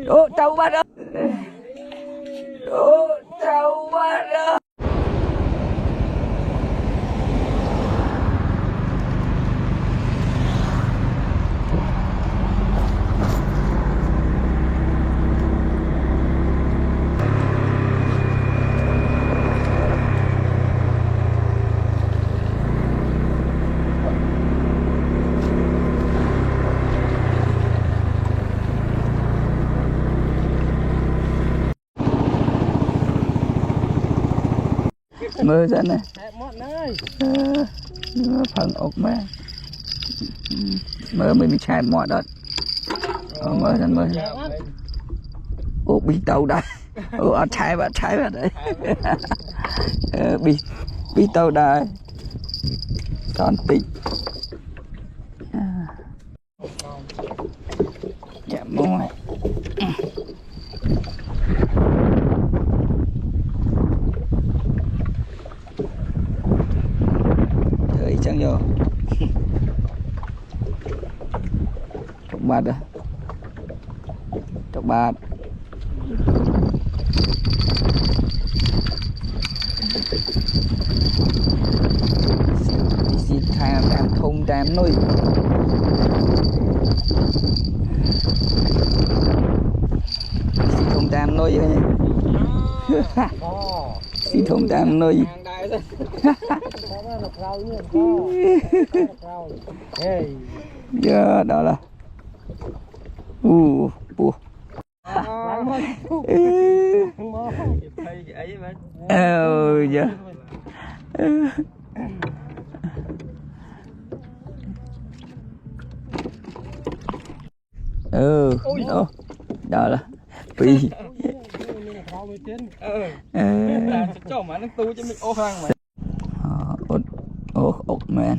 Ô trâu bắt đó. Ô trâu bắt đó. Mưa ra nè. Phần ốc mẹ. Mưa mình chai mọt đó. Mưa ra mưa. Ô bị tàu đây. Ô chai vào đấy. Bị tàu đây. Còn tịnh. Dạ môi. Chẳng vô chọc bát đó, chọc bát xin tham tam thùng tam nuôi xin thùng tam nuôi xin thùng tam nuôi giờ đó là giờ đó là phi cho mà nó tu cho mình ô hoang mà ốc man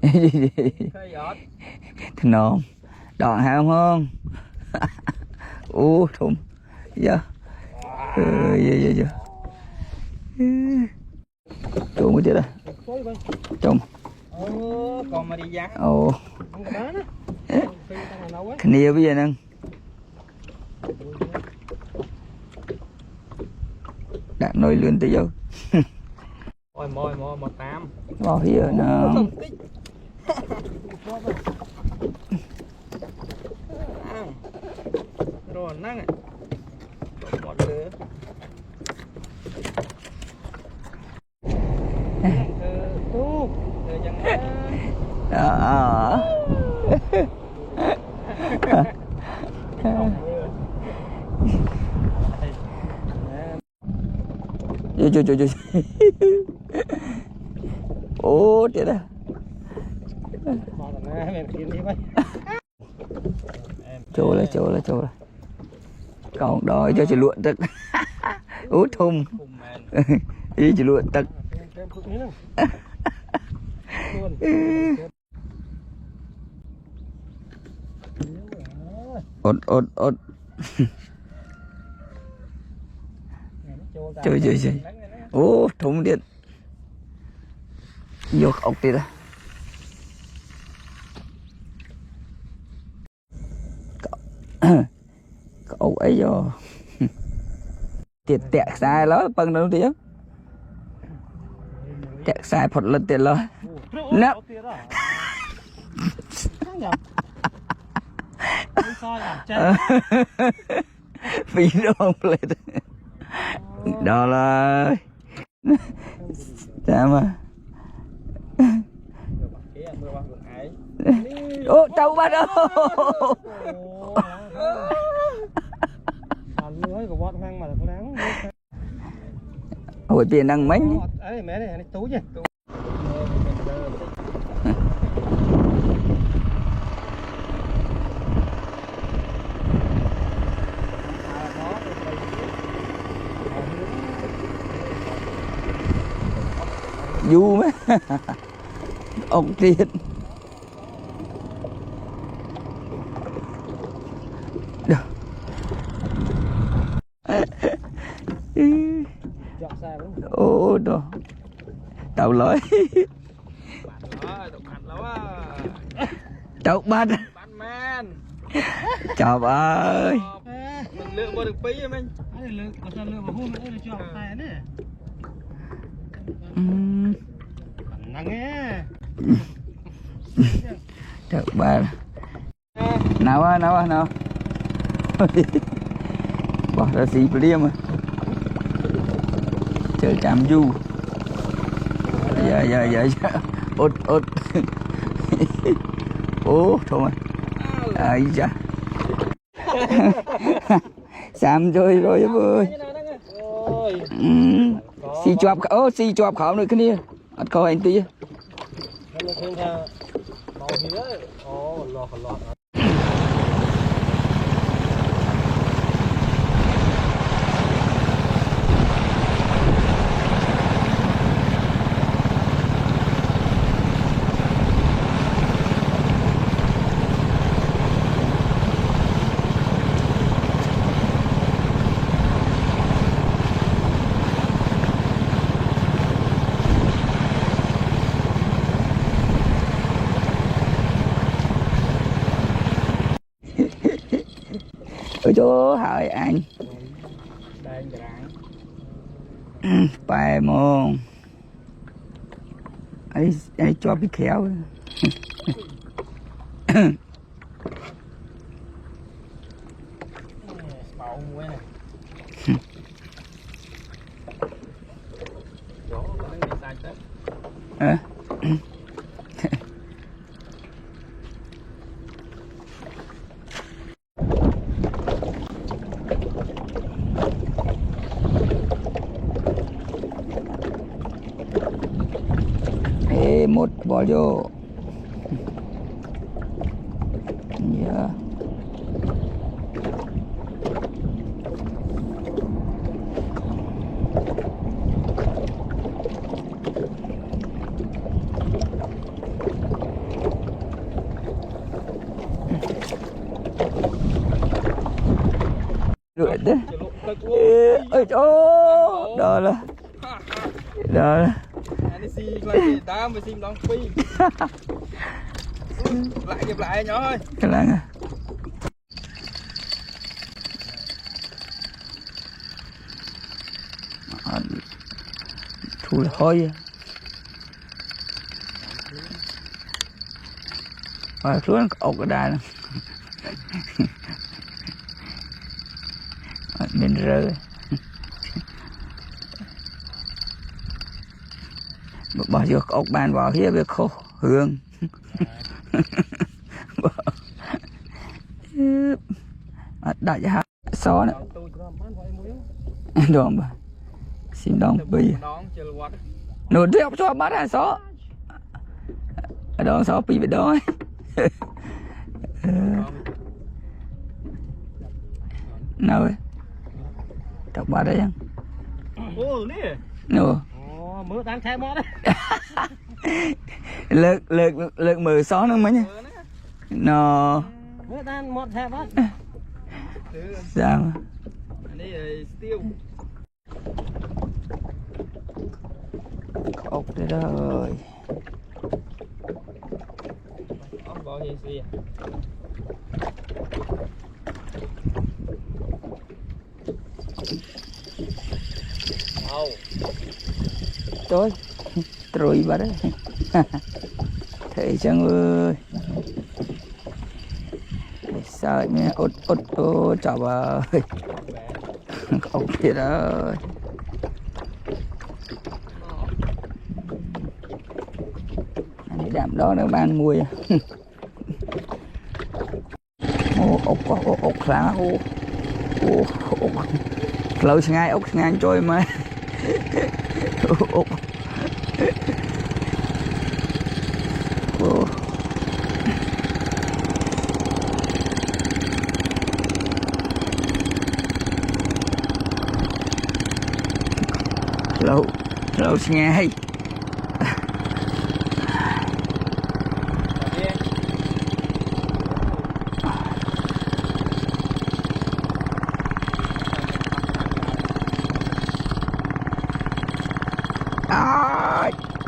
thì nôm đòn ham không thùng giờ giờ trộn cái gì đây trộn còn mà đi giá cái này bây giờ nè đặt nồi lươn tới giờ mồi 18 vào here nào rồi năng một đứa tu Chưa ô chết à chỗ là còn đòi cho chị luộn tức thùng ý chị luộn tức ốt chơi thùng điện vô ốc đi ra cậu ấy vô tiệt tẹt sai đó bằng đâu tiếng tẹt sai phật lên tiền lo nè vì đâu lên đó là sao mà ô trâu bắt đâu hồi tiền đang mấy mẹ này tú chứ du mấy ông tiền tàu lối tàu bắt chào ơi mình lựa mua được pí em anh lựa mà hôn nữa là cho tài nữa nặng nghe chào ba nào bỏ ra xì liêm à chơi cam du dạ ốt ô thôi ai da Sam rồi em ơi xì chọp khảo nữa cái này ăn coi anh tí ở chỗ hỏi anh bài môn ấy cho bị khéo một bỏ vô yeah. Rồi đấy ơi chỗ đó là anh xì lại đá mà xìm đóng phi lại kịp lại nhỏ ơi cái làng thu là hơi rồi xuống ốc ở đây mình rơi bỏ vô ốc bàn vào phía việc khô hương đại gia xó nữa đòn bà xin đòn bì nổi tiếp cho bắt là xó ở đó xó bì về đó nào ơi đọc bà đây nữa mưa đang khai mót đấy lực mờ xó nữa mấy nhỉ nó mưa đang mót khai mót sao ốc đây rồi bao nhiêu gì trời trôi vào đấy thấy chăng ơi sao mẹ ốt chào bà ơi không biết ơi anh đạm đó nó ban mùi ốc khá ốc lâu ngay ốc ngang trôi mà lâu ngay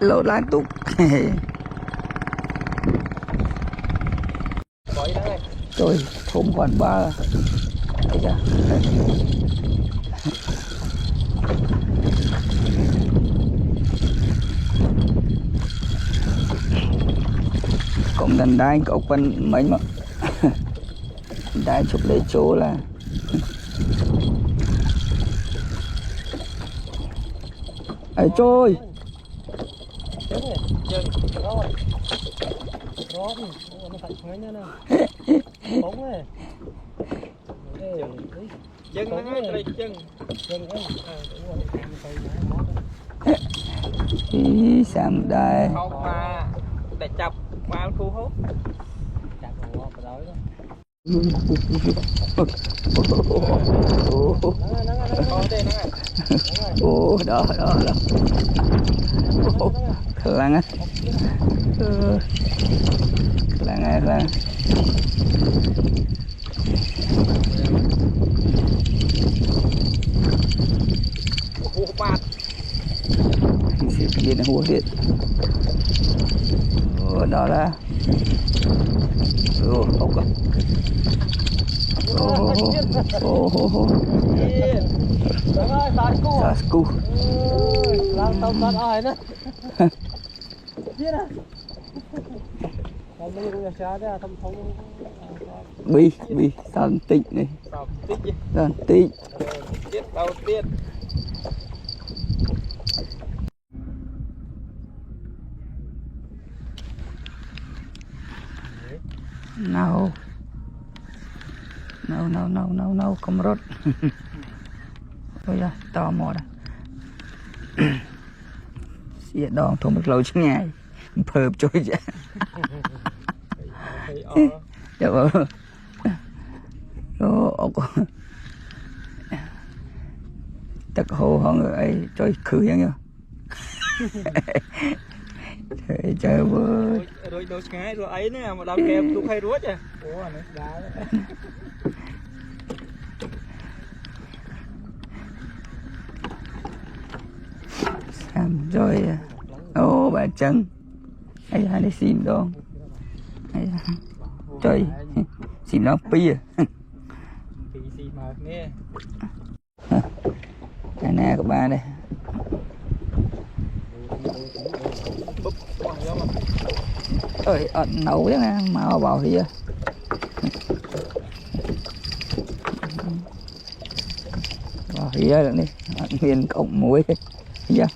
lỗ lan túc rồi thùng còn ba đấy chưa cũng đàn đai cậu quân mấy mà đai chụp lấy chỗ là ấy trôi chân nó ngay chân ý sam đây không mà để chập mà thu hút ô đó đó đó khlang á khlang hú bát xịt điện hú điện đó là ốc à sa scu làm tao tao ai nữa biết à còn bây giờ cũng chả đấy thâm thống bi san tịnh này tích gì san tịnh tiết đầu tiên nào không rốt thôi ra to mò đó xịa đòn thôi một lâu chứ ngày phợp trôi ra dạ vâng tất hồ hơn ấy trôi khử nhá trời ơi rồi đồ ngay rồi ấy nè mà đau kèm tôi hay ruột à ủa này đá sam rồi ô bà chân ấy hai đi xin đâu trời xin nó pi à xì mà nè cái này của ba đây ơi nấu đấy nè màu vào thì vào thì rồi đi miền cộng muối dạ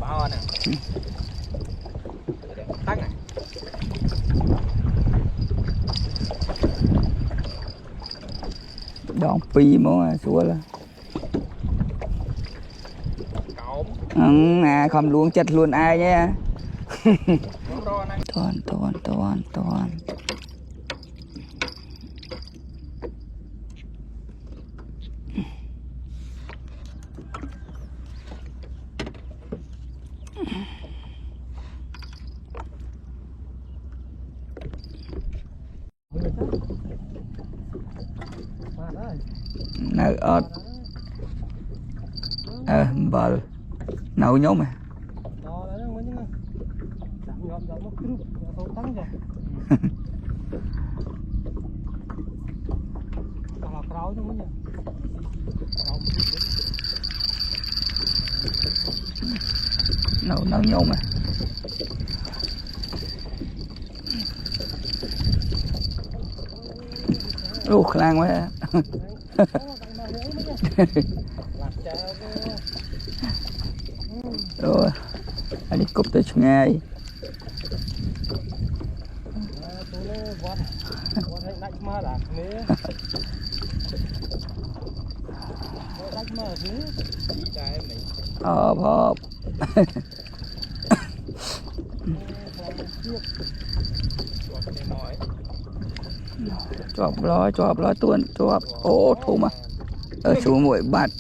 bao nè tăng này đòn pi mà xua là không luôn chết luôn ai nhé toàn nơi ớt bờ nấu nhóm mà nấu nhóm mà khlang quá rồi anh đi cúp tới ngay hộp chọp lo tuôn chọp ô thùng mà ở xuống mũi bạt